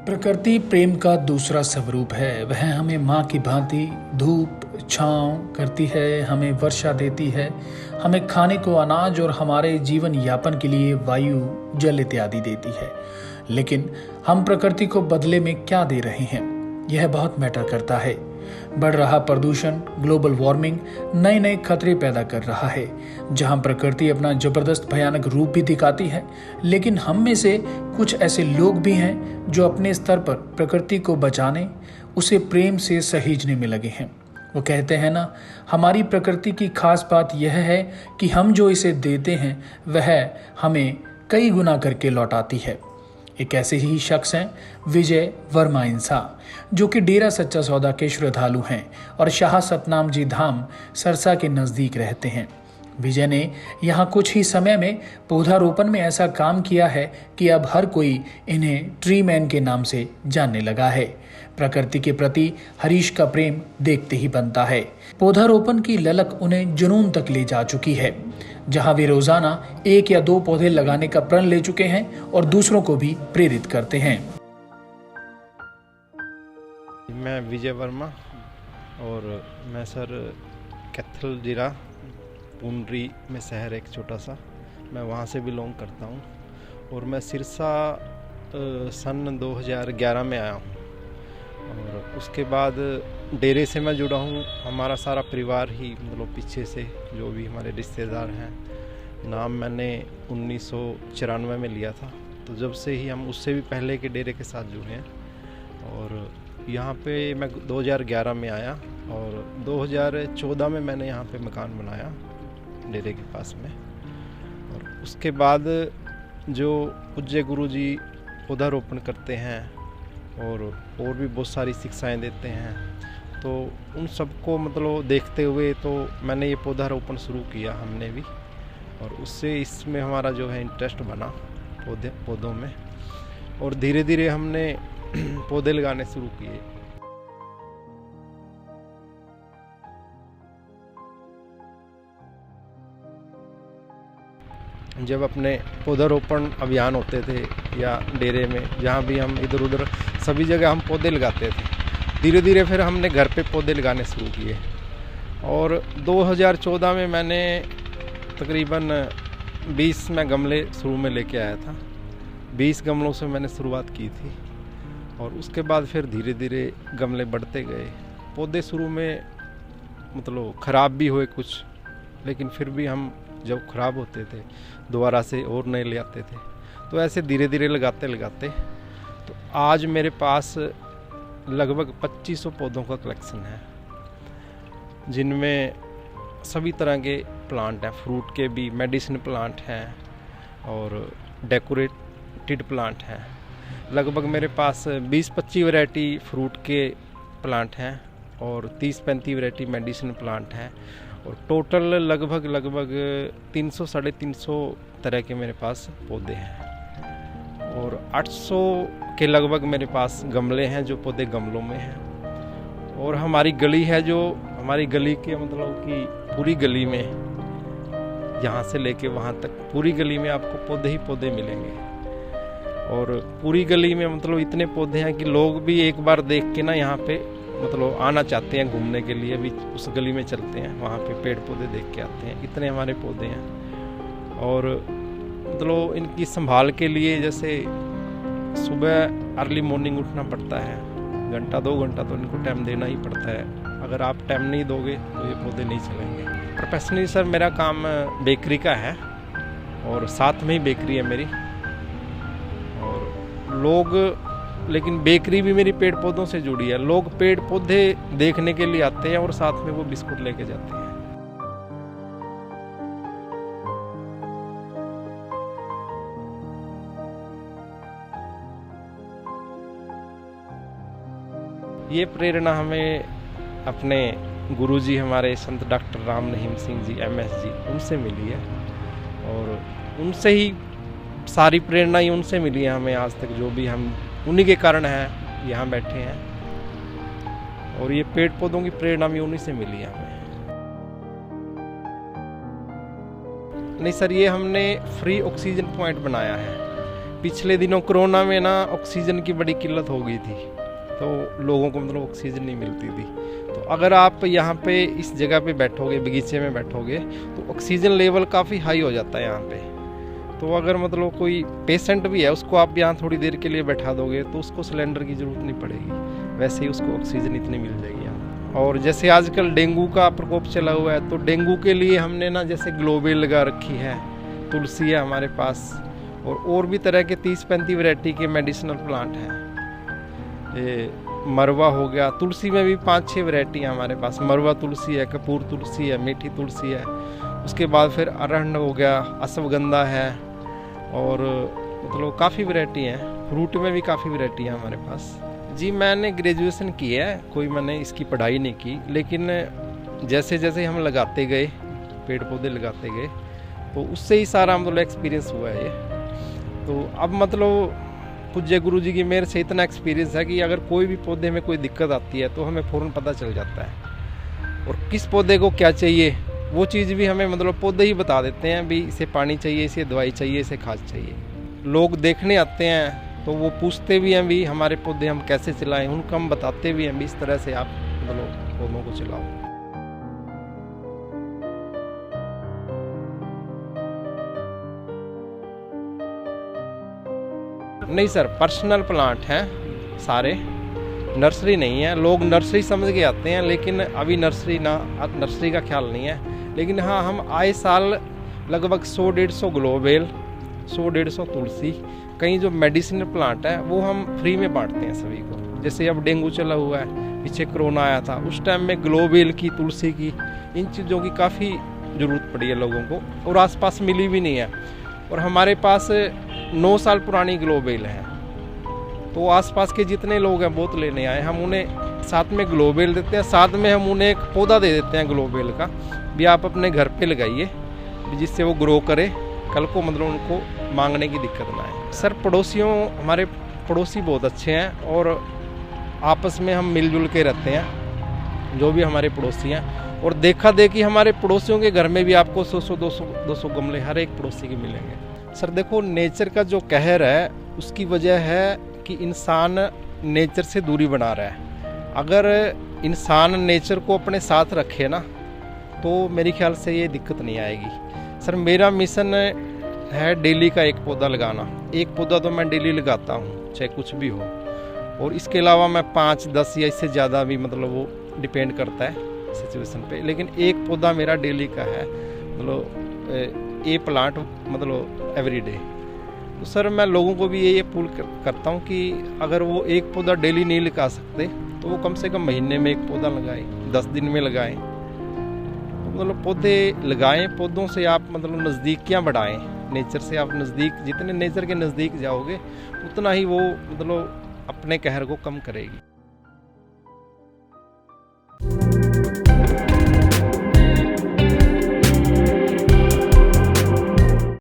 प्रकृति प्रेम का दूसरा स्वरूप है। वह हमें माँ की भांति धूप छांव करती है, हमें वर्षा देती है, हमें खाने को अनाज और हमारे जीवन यापन के लिए वायु जल इत्यादि देती है। लेकिन हम प्रकृति को बदले में क्या दे रहे हैं, यह बहुत मैटर करता है। बढ़ रहा प्रदूषण, ग्लोबल वार्मिंग नए नए खतरे पैदा कर रहा है। जहां प्रकृति अपना जबरदस्त भयानक रूप भी दिखाती है, लेकिन हम में से कुछ ऐसे लोग भी हैं जो अपने स्तर पर प्रकृति को बचाने, उसे प्रेम से सहेजने में लगे हैं। वो कहते हैं ना, हमारी प्रकृति की खास बात यह है कि हम जो इसे देते हैं वह हमें कई गुना करके लौटाती है। एक ऐसे ही शख्स हैं विजय वर्मा इंसा, जो कि डेरा सच्चा सौदा के श्रद्धालु हैं और शाह सतनाम जी धाम सरसा के नज़दीक रहते हैं। विजय ने यहाँ कुछ ही समय में पौधारोपण में ऐसा काम किया है कि अब हर कोई इन्हें ट्री मैन के नाम से जानने लगा है। प्रकृति के प्रति हरीश का प्रेम देखते ही बनता है। पौधारोपण की ललक उन्हें जुनून तक ले जा चुकी है, जहां वे रोजाना 1 या 2 पौधे लगाने का प्रण ले चुके हैं और दूसरों को भी प्रेरित करते हैं। मैं विजय वर्मा और मैं सर कैथल जिला पुंडरी में शहर एक छोटा सा, मैं वहाँ से बिलोंग करता हूँ और मैं सिरसा सन 2011 में आया हूँ और उसके बाद डेरे से मैं जुड़ा हूँ। हमारा सारा परिवार ही मतलब पीछे से जो भी हमारे रिश्तेदार हैं, नाम मैंने 1994 में लिया था, तो जब से ही हम उससे भी पहले के डेरे के साथ जुड़े हैं। और यहाँ पे मैं 2011 में आया और 2014 में मैंने यहाँ पे मकान बनाया डेरे के पास में। और उसके बाद जो पूज्य गुरु जी पौधारोपण करते हैं और भी बहुत सारी शिक्षाएं देते हैं, तो उन सबको मतलब देखते हुए तो मैंने ये पौधारोपण शुरू किया हमने भी, और उससे इसमें हमारा जो है इंटरेस्ट बना पौधों में, और धीरे धीरे हमने पौधे लगाने शुरू किए। जब अपने पौधारोपण अभियान होते थे या डेरे में, जहाँ भी हम इधर उधर सभी जगह हम पौधे लगाते थे, धीरे धीरे फिर हमने घर पे पौधे लगाने शुरू किए। और 2014 में मैंने तकरीबन 20 में गमले शुरू में लेके आया था। 20 गमलों से मैंने शुरुआत की थी और उसके बाद फिर धीरे धीरे गमले बढ़ते गए। पौधे शुरू में मतलब ख़राब भी हुए कुछ, लेकिन फिर भी हम जब ख़राब होते थे दोबारा से और नए ले आते थे। तो ऐसे धीरे धीरे लगाते लगाते तो आज मेरे पास लगभग 2500 पौधों का कलेक्शन है, जिनमें सभी तरह के प्लांट हैं। फ्रूट के भी, मेडिसिन प्लांट हैं और डेकोरेटेड प्लांट हैं। लगभग मेरे पास 20-25 वैरायटी फ्रूट के प्लांट हैं और 30-35 वैरायटी मेडिसिन प्लांट हैं, और टोटल लगभग 300-350 तरह के मेरे पास पौधे हैं, और 800 के लगभग मेरे पास गमले हैं जो पौधे गमलों में हैं। और हमारी गली है, जो हमारी गली के मतलब कि पूरी गली में, यहाँ से लेके वहाँ तक पूरी गली में आपको पौधे ही पौधे मिलेंगे। और पूरी गली में मतलब इतने पौधे हैं कि लोग भी एक बार देख के ना यहाँ पे मतलब आना चाहते हैं घूमने के लिए, भी उस गली में चलते हैं, वहाँ पे पेड़ पौधे देख के आते हैं। इतने हमारे पौधे हैं। और मतलब इनकी संभाल के लिए जैसे सुबह अर्ली मॉर्निंग उठना पड़ता है, 1-2 घंटा तो इनको टाइम देना ही पड़ता है। अगर आप टाइम नहीं दोगे तो ये पौधे नहीं चलेंगे। प्रोफेशनली सर मेरा काम बेकरी का है और साथ में ही बेकरी है मेरी, और लोग, लेकिन बेकरी भी मेरी पेड़ पौधों से जुड़ी है। लोग पेड़ पौधे देखने के लिए आते हैं और साथ में वो बिस्कुट लेके जाते हैं। ये प्रेरणा हमें अपने गुरुजी हमारे संत डॉक्टर राम रहीम सिंह जी MS जी, उनसे मिली है, और उनसे ही सारी प्रेरणा ही उनसे मिली है हमें आज तक। जो भी हम उन्हीं के कारण हैं यहाँ बैठे हैं, और ये पेड़ पौधों की प्रेरणा भी उन्हीं से मिली है हमें। नहीं सर, ये हमने फ्री ऑक्सीजन पॉइंट बनाया है। पिछले दिनों कोरोना में ना ऑक्सीजन की बड़ी किल्लत हो गई थी, तो लोगों को मतलब ऑक्सीजन नहीं मिलती थी। तो अगर आप यहाँ पे इस जगह पे बैठोगे, बगीचे में बैठोगे, तो ऑक्सीजन लेवल काफ़ी हाई हो जाता है यहाँ पे। तो अगर मतलब कोई पेशेंट भी है, उसको आप यहाँ थोड़ी देर के लिए बैठा दोगे तो उसको सिलेंडर की ज़रूरत नहीं पड़ेगी, वैसे ही उसको ऑक्सीजन इतनी मिल जाएगी यहाँ। और जैसे आजकल डेंगू का प्रकोप चला हुआ है, तो डेंगू के लिए हमने ना जैसे ग्लोबेल लगा रखी है, तुलसी है हमारे पास, और भी तरह के 30-35 वैरायटी के मेडिसिनल प्लांट हैं। ये मरवा हो गया, तुलसी में भी 5-6 वैरायटी है हमारे पास। मरवा तुलसी है, कपूर तुलसी है, मीठी तुलसी है, उसके बाद फिर अरहर हो गया, अश्वगंधा है, और मतलब काफ़ी वैरायटी हैं। फ्रूट में भी काफ़ी वैरायटी है हमारे पास। जी मैंने ग्रेजुएशन की है, कोई मैंने इसकी पढ़ाई नहीं की, लेकिन जैसे जैसे हम लगाते गए, पेड़ पौधे लगाते गए, तो उससे ही सारा मतलब एक्सपीरियंस हुआ है ये। तो अब मतलब पूज्य गुरु जी की मेहर से इतना एक्सपीरियंस है कि अगर कोई भी पौधे में कोई दिक्कत आती है तो हमें फ़ौरन पता चल जाता है, और किस पौधे को क्या चाहिए वो चीज़ भी हमें मतलब पौधे ही बता देते हैं, भी इसे पानी चाहिए, इसे दवाई चाहिए, इसे खाद चाहिए। लोग देखने आते हैं तो वो पूछते भी हैं भी हमारे पौधे हम कैसे चलाएं, उनको हम बताते भी हैं भी इस तरह से आप मतलब पौधों को चलाओ। नहीं सर, पर्सनल प्लांट हैं सारे, नर्सरी नहीं है। लोग नर्सरी समझ के आते हैं, लेकिन अभी नर्सरी का ख्याल नहीं है। लेकिन हाँ, हम आए साल लगभग 100-150 ग्लोबेल, 100-150 तुलसी, कई जो मेडिसिनल प्लांट है वो हम फ्री में बांटते हैं सभी को। जैसे अब डेंगू चला हुआ है, पीछे कोरोना आया था, उस टाइम में ग्लोबेल की, तुलसी की, इन चीज़ों की काफ़ी ज़रूरत पड़ी है लोगों को, और आसपास मिली भी नहीं है। और हमारे पास 9 साल पुरानी ग्लोबेल है, तो आसपास के जितने लोग हैं बहुत लेने आए, हम उन्हें साथ में ग्लोबेल देते हैं, साथ में हम उन्हें एक पौधा दे देते हैं ग्लोबेल का, भी आप अपने घर पे लगाइए, जिससे वो ग्रो करे, कल को मतलब उनको मांगने की दिक्कत ना आए। सर हमारे पड़ोसी बहुत अच्छे हैं, और आपस में हम मिलजुल के रहते हैं, जो भी हमारे पड़ोसी हैं। और देखा देखी हमारे पड़ोसियों के घर में भी आपको 100-200 गमले हर एक पड़ोसी के मिलेंगे। सर देखो, नेचर का जो कहर है उसकी वजह है कि इंसान नेचर से दूरी बना रहा है। अगर इंसान नेचर को अपने साथ रखे ना, तो मेरे ख्याल से ये दिक्कत नहीं आएगी। सर मेरा मिशन है डेली का एक पौधा लगाना। एक पौधा तो मैं डेली लगाता हूँ, चाहे कुछ भी हो। और इसके अलावा मैं 5-10 या इससे ज़्यादा भी, मतलब वो डिपेंड करता है सिचुएशन पे, लेकिन एक पौधा मेरा डेली का है, मतलब ए प्लांट, मतलब एवरीडे। तो सर मैं लोगों को भी ये अपील करता हूँ कि अगर वो एक पौधा डेली नहीं लगा सकते तो वो कम से कम महीने में एक पौधा लगाएं, 10 दिन में लगाएं। तो मतलब पौधे लगाएं, पौधों से आप मतलब नज़दीकियाँ बढ़ाएं, नेचर से आप नज़दीक, जितने नेचर के नज़दीक जाओगे उतना ही वो मतलब अपने कहर को कम करेगी।